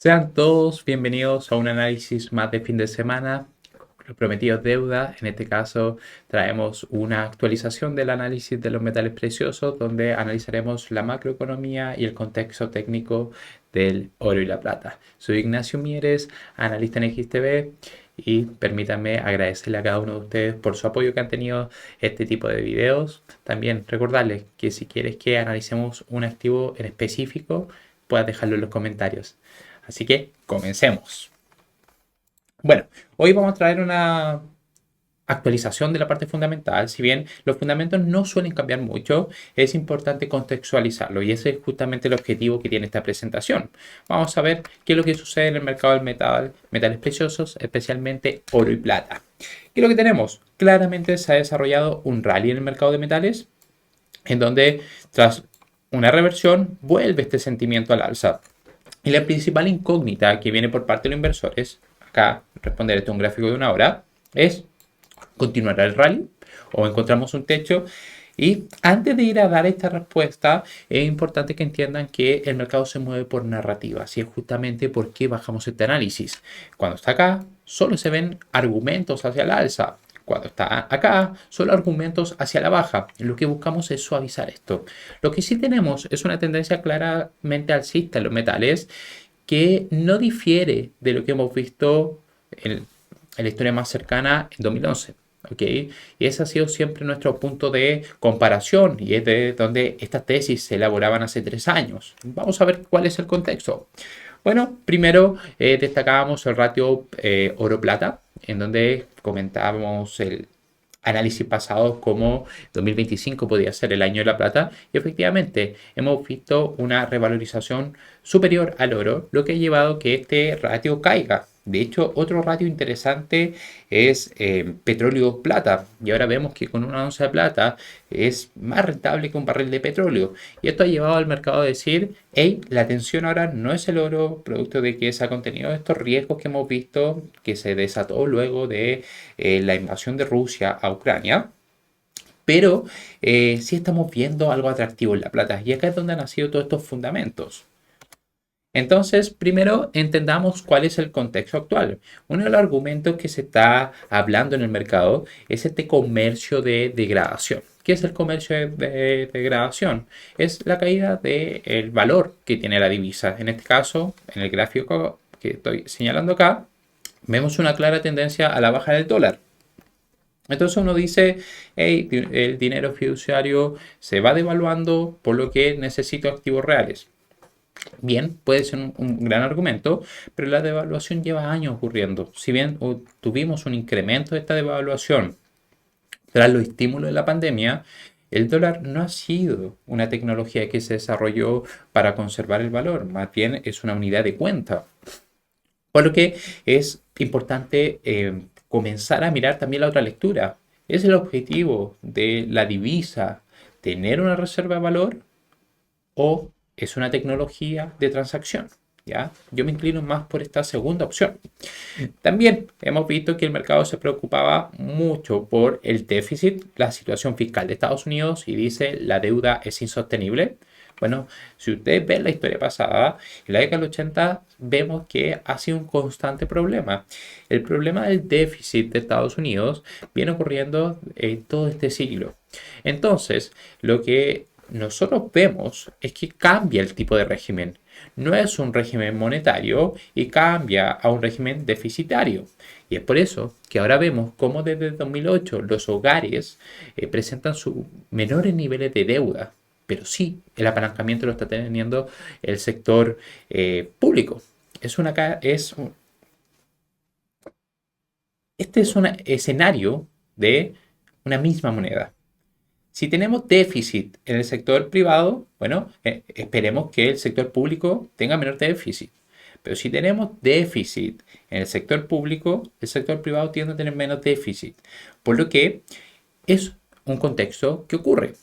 Sean todos bienvenidos a un análisis más de fin de semana. Los prometidos deuda. En este caso traemos una actualización del análisis de los metales preciosos donde analizaremos la macroeconomía y el contexto técnico del oro y la plata. Soy Ignacio Mieres, analista en XTB, y permítanme agradecerle a cada uno de ustedes por su apoyo que han tenido este tipo de videos. También recordarles que si quieres que analicemos un activo en específico, puedas dejarlo en los comentarios. Así que comencemos. Bueno, hoy vamos a traer una actualización de la parte fundamental. Si bien los fundamentos no suelen cambiar mucho, es importante contextualizarlo y ese es justamente el objetivo que tiene esta presentación. Vamos a ver qué es lo que sucede en el mercado del metales preciosos, especialmente oro y plata. ¿Qué es lo que tenemos? Claramente se ha desarrollado un rally en el mercado de metales, en donde tras una reversión vuelve este sentimiento al alza. Y la principal incógnita que viene por parte de los inversores, acá responder esto a un gráfico de una hora, es: ¿continuará el rally o encontramos un techo? Y antes de ir a dar esta respuesta, es importante que entiendan que el mercado se mueve por narrativas y es justamente por qué bajamos este análisis. Cuando está acá, solo se ven argumentos hacia el alza. Cuando está acá, solo argumentos hacia la baja. Lo que buscamos es suavizar esto. Lo que sí tenemos es una tendencia claramente alcista en los metales que no difiere de lo que hemos visto en la historia más cercana en 2011. ¿Ok? Y ese ha sido siempre nuestro punto de comparación y es de donde estas tesis se elaboraban hace 3 años. Vamos a ver cuál es el contexto. Bueno, primero destacábamos el ratio oro-plata, en donde comentábamos el análisis pasado como 2025 podía ser el año de la plata y efectivamente hemos visto una revalorización superior al oro, lo que ha llevado a que este ratio caiga. De hecho, otro ratio interesante es petróleo-plata. Y ahora vemos que con una onza de plata es más rentable que un barril de petróleo. Y esto ha llevado al mercado a decir: hey, la atención ahora no es el oro, producto de que se ha contenido estos riesgos que hemos visto que se desató luego de la invasión de Rusia a Ucrania. Pero sí estamos viendo algo atractivo en la plata. Y acá es donde han nacido todos estos fundamentos. Entonces, primero entendamos cuál es el contexto actual. Uno de los argumentos que se está hablando en el mercado es este comercio de degradación. ¿Qué es el comercio de degradación? Es la caída del valor que tiene la divisa. En este caso, en el gráfico que estoy señalando acá, vemos una clara tendencia a la baja del dólar. Entonces uno dice: hey, el dinero fiduciario se va devaluando, por lo que necesito activos reales. Bien, puede ser un gran argumento, pero la devaluación lleva años ocurriendo. Si bien tuvimos un incremento de esta devaluación tras los estímulos de la pandemia, el dólar no ha sido una tecnología que se desarrolló para conservar el valor, más bien es una unidad de cuenta. Por lo que es importante comenzar a mirar también la otra lectura. ¿Es el objetivo de la divisa tener una reserva de valor o es una tecnología de transacción? ¿Ya? Yo me inclino más por esta segunda opción. También hemos visto que el mercado se preocupaba mucho por el déficit, la situación fiscal de Estados Unidos, y dice: la deuda es insostenible. Bueno, si ustedes ven la historia pasada, en la década del 80 vemos que ha sido un constante problema. El problema del déficit de Estados Unidos viene ocurriendo en todo este siglo. Entonces, lo que nosotros vemos es que cambia el tipo de régimen. No es un régimen monetario y cambia a un régimen deficitario. Y es por eso que ahora vemos cómo desde 2008 los hogares presentan sus menores niveles de deuda. Pero sí, el apalancamiento lo está teniendo el sector público. Este es un escenario de una misma moneda. Si tenemos déficit en el sector privado, bueno, esperemos que el sector público tenga menor déficit. Pero si tenemos déficit en el sector público, el sector privado tiende a tener menos déficit. Por lo que es un contexto que ocurre.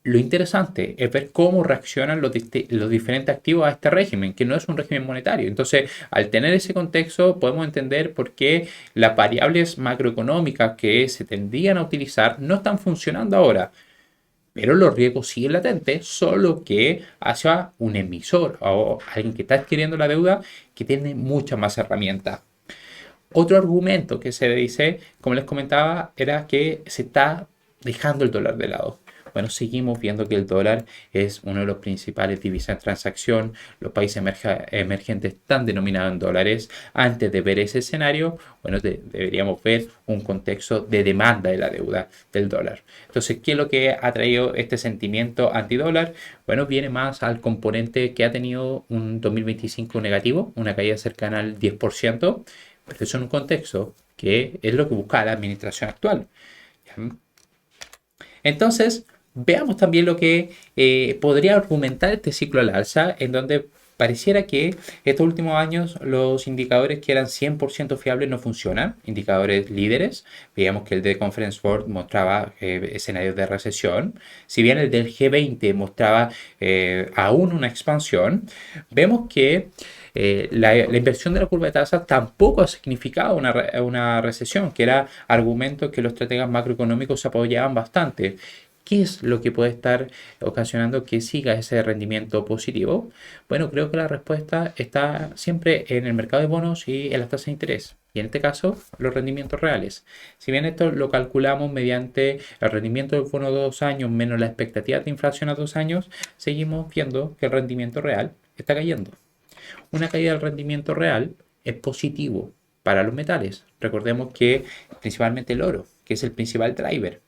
Lo interesante es ver cómo reaccionan los diferentes activos a este régimen, que no es un régimen monetario. Entonces, al tener ese contexto, podemos entender por qué las variables macroeconómicas que se tendrían a utilizar no están funcionando ahora. pero los riesgos siguen latentes, solo que hacia un emisor o alguien que está adquiriendo la deuda que tiene muchas más herramientas. Otro argumento que se dice, como les comentaba, era que se está dejando el dólar de lado. Bueno, seguimos viendo que el dólar es uno de los principales divisas de transacción. Los países emergentes están denominados en dólares. Antes de ver ese escenario, bueno, deberíamos ver un contexto de demanda de la deuda del dólar. Entonces, ¿qué es lo que ha traído este sentimiento antidólar? Bueno, viene más al componente que ha tenido un 2025 negativo, una caída cercana al 10%, pero eso en un contexto que es lo que busca la administración actual. Entonces, veamos también lo que podría argumentar este ciclo al alza, en donde pareciera que estos últimos años los indicadores que eran 100% fiables no funcionan, indicadores líderes. Veíamos que el de Conference Board mostraba escenarios de recesión, si bien el del G20 mostraba aún una expansión, vemos que la inversión de la curva de tasas tampoco ha significado una recesión, que era argumento que los estrategas macroeconómicos se apoyaban bastante. ¿Qué es lo que puede estar ocasionando que siga ese rendimiento positivo? Bueno, creo que la respuesta está siempre en el mercado de bonos y en las tasas de interés. Y en este caso, los rendimientos reales. Si bien esto lo calculamos mediante el rendimiento del bono de 2 años menos la expectativa de inflación a 2 años, seguimos viendo que el rendimiento real está cayendo. Una caída del rendimiento real es positivo para los metales. Recordemos que principalmente el oro, que es el principal driver.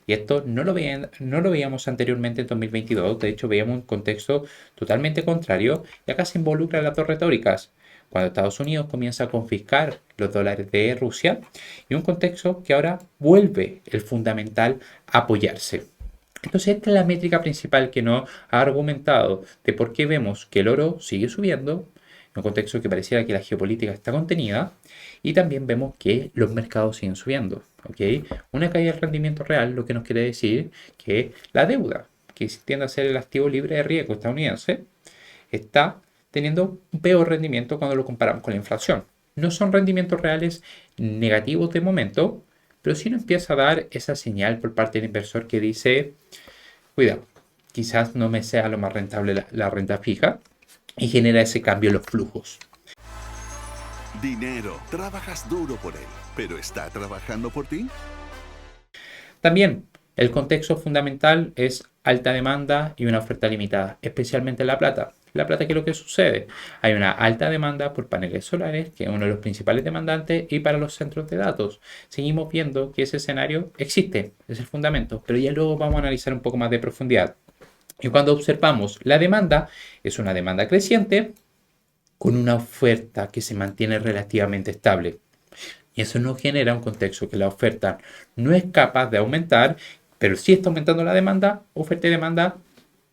Y esto no lo veíamos anteriormente en 2022, de hecho veíamos un contexto totalmente contrario y acá se involucran las dos retóricas. Cuando Estados Unidos comienza a confiscar los dólares de Rusia y un contexto que ahora vuelve el fundamental a apoyarse. Entonces esta es la métrica principal que nos ha argumentado de por qué vemos que el oro sigue subiendo, en un contexto que pareciera que la geopolítica está contenida, y también vemos que los mercados siguen subiendo. ¿Okay? Una caída del rendimiento real lo que nos quiere decir que la deuda, que tiende a ser el activo libre de riesgo estadounidense, está teniendo un peor rendimiento cuando lo comparamos con la inflación. No son rendimientos reales negativos de momento, pero sí nos empieza a dar esa señal por parte del inversor que dice, cuidado, quizás no me sea lo más rentable la renta fija, y genera ese cambio en los flujos. Dinero, trabajas duro por él, pero ¿está trabajando por ti? También el contexto fundamental es alta demanda y una oferta limitada, especialmente en la plata. La plata, ¿qué es lo que sucede? Hay una alta demanda por paneles solares, que es uno de los principales demandantes, y para los centros de datos. Seguimos viendo que ese escenario existe, es el fundamento, pero ya luego vamos a analizar un poco más de profundidad. Y cuando observamos la demanda, es una demanda creciente con una oferta que se mantiene relativamente estable. Y eso nos genera un contexto que la oferta no es capaz de aumentar, pero sí está aumentando la demanda, oferta y demanda,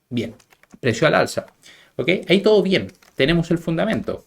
bien, precio al alza. ¿Ok? Ahí todo bien, tenemos el fundamento.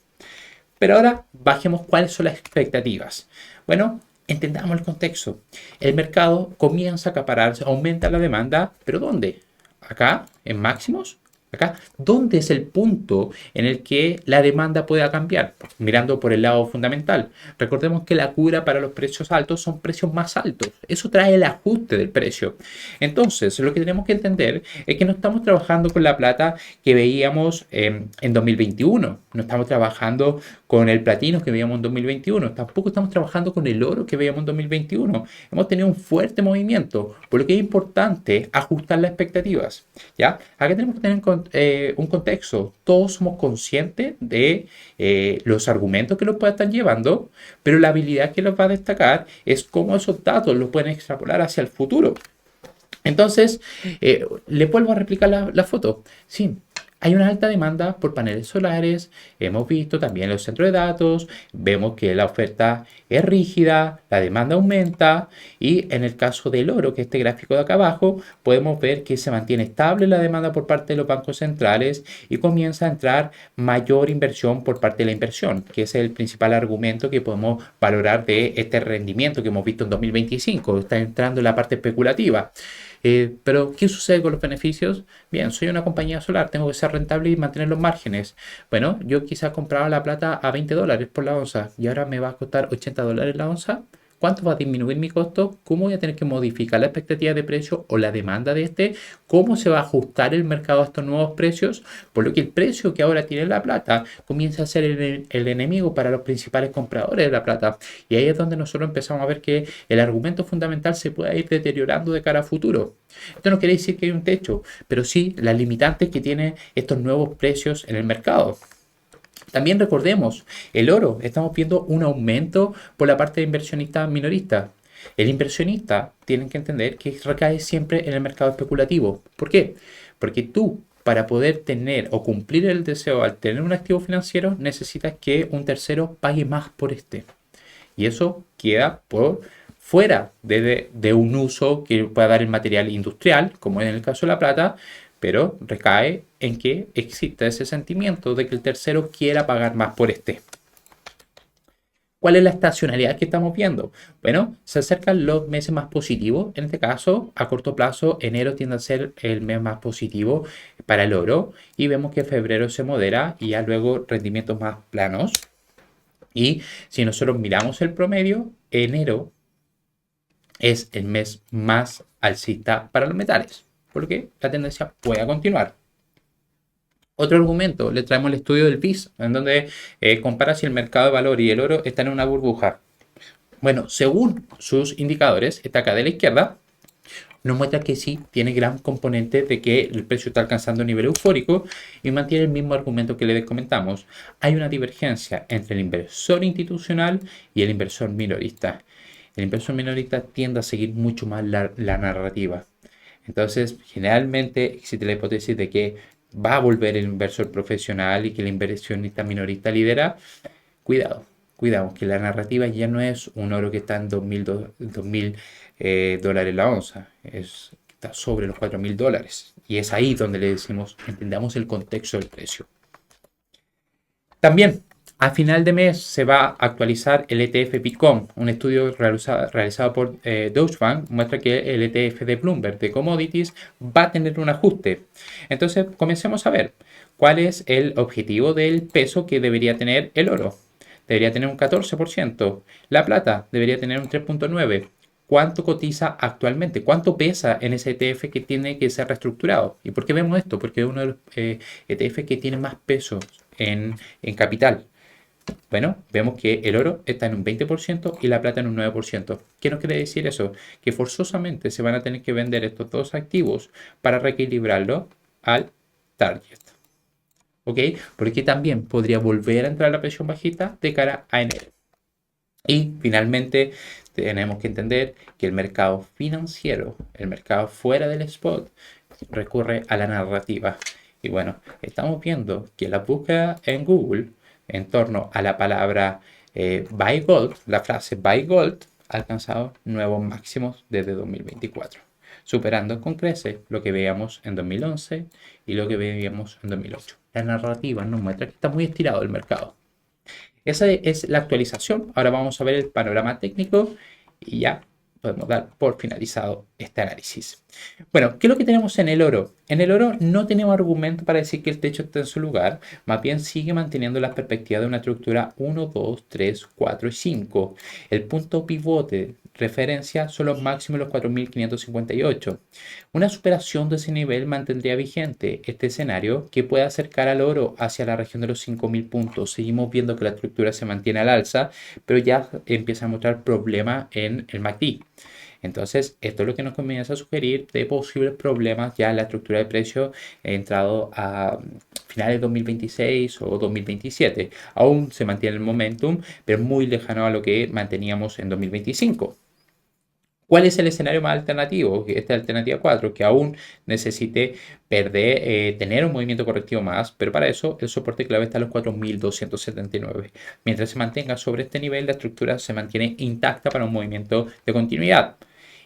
Pero ahora bajemos cuáles son las expectativas. Bueno, entendamos el contexto. El mercado comienza a acapararse, aumenta la demanda, pero ¿dónde? Acá, en máximos. Acá, ¿dónde es el punto en el que la demanda pueda cambiar? Mirando por el lado fundamental. Recordemos que la cura para los precios altos son precios más altos. Eso trae el ajuste del precio. Entonces, lo que tenemos que entender es que no estamos trabajando con la plata que veíamos en 2021. No estamos trabajando con el platino que veíamos en 2021. Tampoco estamos trabajando con el oro que veíamos en 2021. Hemos tenido un fuerte movimiento, por lo que es importante ajustar las expectativas. ¿Ya? Acá tenemos que tener un contexto. Todos somos conscientes de los argumentos que los pueden estar llevando, pero la habilidad que los va a destacar es cómo esos datos los pueden extrapolar hacia el futuro. Entonces, le vuelvo a replicar la foto. Sí, hay una alta demanda por paneles solares, hemos visto también los centros de datos, vemos que la oferta es rígida, la demanda aumenta y en el caso del oro, que es este gráfico de acá abajo, podemos ver que se mantiene estable la demanda por parte de los bancos centrales y comienza a entrar mayor inversión por parte de la inversión, que es el principal argumento que podemos valorar de este rendimiento que hemos visto en 2025. Está entrando en la parte especulativa. Pero, ¿qué sucede con los beneficios? Bien, soy una compañía solar, tengo que ser rentable y mantener los márgenes. Bueno, yo quizás compraba la plata a $20 por la onza y ahora me va a costar $80 la onza. ¿Cuánto va a disminuir mi costo? ¿Cómo voy a tener que modificar la expectativa de precio o la demanda de este? ¿Cómo se va a ajustar el mercado a estos nuevos precios? Por lo que el precio que ahora tiene la plata comienza a ser el enemigo para los principales compradores de la plata. Y ahí es donde nosotros empezamos a ver que el argumento fundamental se puede ir deteriorando de cara a futuro. Esto no quiere decir que hay un techo, pero sí las limitantes que tienen estos nuevos precios en el mercado. También recordemos, el oro, estamos viendo un aumento por la parte de inversionistas minoristas. El inversionista tiene que entender que recae siempre en el mercado especulativo. ¿Por qué? Porque tú, para poder tener o cumplir el deseo al tener un activo financiero, necesitas que un tercero pague más por este. Y eso queda por fuera de un uso que pueda dar el material industrial, como en el caso de la plata, pero recae en que exista ese sentimiento de que el tercero quiera pagar más por este. ¿Cuál es la estacionalidad que estamos viendo? Bueno, se acercan los meses más positivos. En este caso, a corto plazo, enero tiende a ser el mes más positivo para el oro y vemos que febrero se modera y ya luego rendimientos más planos. Y si nosotros miramos el promedio, enero es el mes más alcista para los metales, porque la tendencia puede continuar. Otro argumento, le traemos el estudio del BIS, en donde compara si el mercado de valor y el oro están en una burbuja. Bueno, según sus indicadores, esta acá de la izquierda, nos muestra que sí tiene gran componente de que el precio está alcanzando un nivel eufórico y mantiene el mismo argumento que les comentamos. Hay una divergencia entre el inversor institucional y el inversor minorista. El inversor minorista tiende a seguir mucho más la narrativa. Entonces, generalmente existe la hipótesis de que va a volver el inversor profesional y que el inversionista minorista lidera. Cuidado, cuidado, que la narrativa ya no es un oro que está en 2.000 dólares la onza, está sobre los 4.000 dólares. Y es ahí donde le decimos, entendamos el contexto del precio. También, a final de mes se va a actualizar el ETF Bitcoin. Un estudio realizado por Deutsche Bank muestra que el ETF de Bloomberg de Commodities va a tener un ajuste. Entonces, comencemos a ver cuál es el objetivo del peso que debería tener el oro. Debería tener un 14%. La plata debería tener un 3.9%. ¿Cuánto cotiza actualmente? ¿Cuánto pesa en ese ETF que tiene que ser reestructurado? ¿Y por qué vemos esto? Porque es uno de los ETF que tiene más peso en capital. Bueno, vemos que el oro está en un 20% y la plata en un 9%. ¿Qué nos quiere decir eso? Que forzosamente se van a tener que vender estos dos activos para reequilibrarlo al target. ¿Ok? Porque también podría volver a entrar la presión bajista de cara a enero. Y finalmente tenemos que entender que el mercado financiero, el mercado fuera del spot, recurre a la narrativa. Y bueno, estamos viendo que la búsqueda en Google en torno a la palabra buy gold, la frase buy gold, ha alcanzado nuevos máximos desde 2024, superando con creces lo que veíamos en 2011 y lo que veíamos en 2008. La narrativa nos muestra que está muy estirado el mercado. Esa es la actualización. Ahora vamos a ver el panorama técnico y ya podemos dar por finalizado este análisis. Bueno, ¿qué es lo que tenemos en el oro? En el oro no tenemos argumento para decir que el techo está en su lugar, más bien sigue manteniendo las perspectivas de una estructura 1, 2, 3, 4 y 5. El punto pivote referencia son los máximos de los 4.558. Una superación de ese nivel mantendría vigente este escenario que puede acercar al oro hacia la región de los 5.000 puntos. Seguimos viendo que la estructura se mantiene al alza, pero ya empieza a mostrar problemas en el MACD. Entonces, esto es lo que nos comienza a sugerir de posibles problemas ya en la estructura de precios entrado a finales de 2026 o 2027. Aún se mantiene el momentum, pero muy lejano a lo que manteníamos en 2025. ¿Cuál es el escenario más alternativo? Esta alternativa 4, que aún necesite tener un movimiento correctivo más, pero para eso el soporte clave está a los 4.279. Mientras se mantenga sobre este nivel, la estructura se mantiene intacta para un movimiento de continuidad.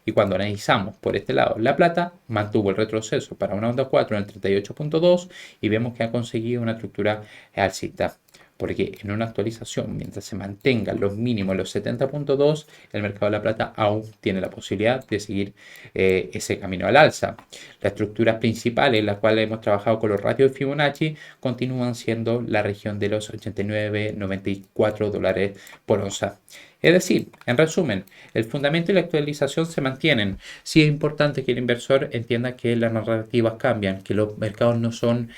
Y cuando analizamos por este lado, la plata mantuvo el retroceso para una onda 4 en el 38.2 y vemos que ha conseguido una estructura alcista. porque en una actualización, mientras se mantengan los mínimos los 70.2, el mercado de la plata aún tiene la posibilidad de seguir ese camino al alza. Las estructuras principales en las cuales hemos trabajado con los ratios de Fibonacci continúan siendo la región de los 89-94 dólares por onza. Es decir, en resumen, el fundamento y la actualización se mantienen. Sí es importante que el inversor entienda que las narrativas cambian, que los mercados no son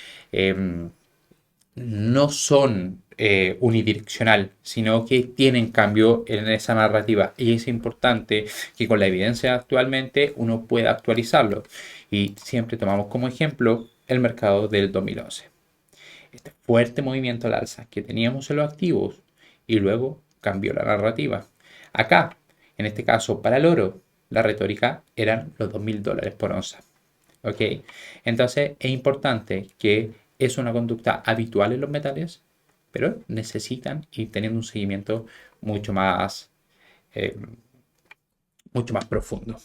unidireccional, sino que tienen cambio en esa narrativa. Y es importante que con la evidencia actualmente uno pueda actualizarlo. Y siempre tomamos como ejemplo el mercado del 2011. Este fuerte movimiento al alza que teníamos en los activos y luego cambió la narrativa. Acá, en este caso para el oro, la retórica eran los 2.000 dólares por onza. ¿Ok? Entonces es importante que es una conducta habitual en los metales, pero necesitan ir teniendo un seguimiento mucho más, eh, mucho más profundo.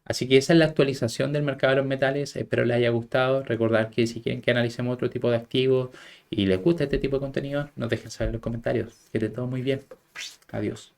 Así que esa es la actualización del mercado de los metales. Espero les haya gustado. Recordar que si quieren que analicemos otro tipo de activos y les gusta este tipo de contenido, nos dejen saber en los comentarios. Que esté todo muy bien. Adiós.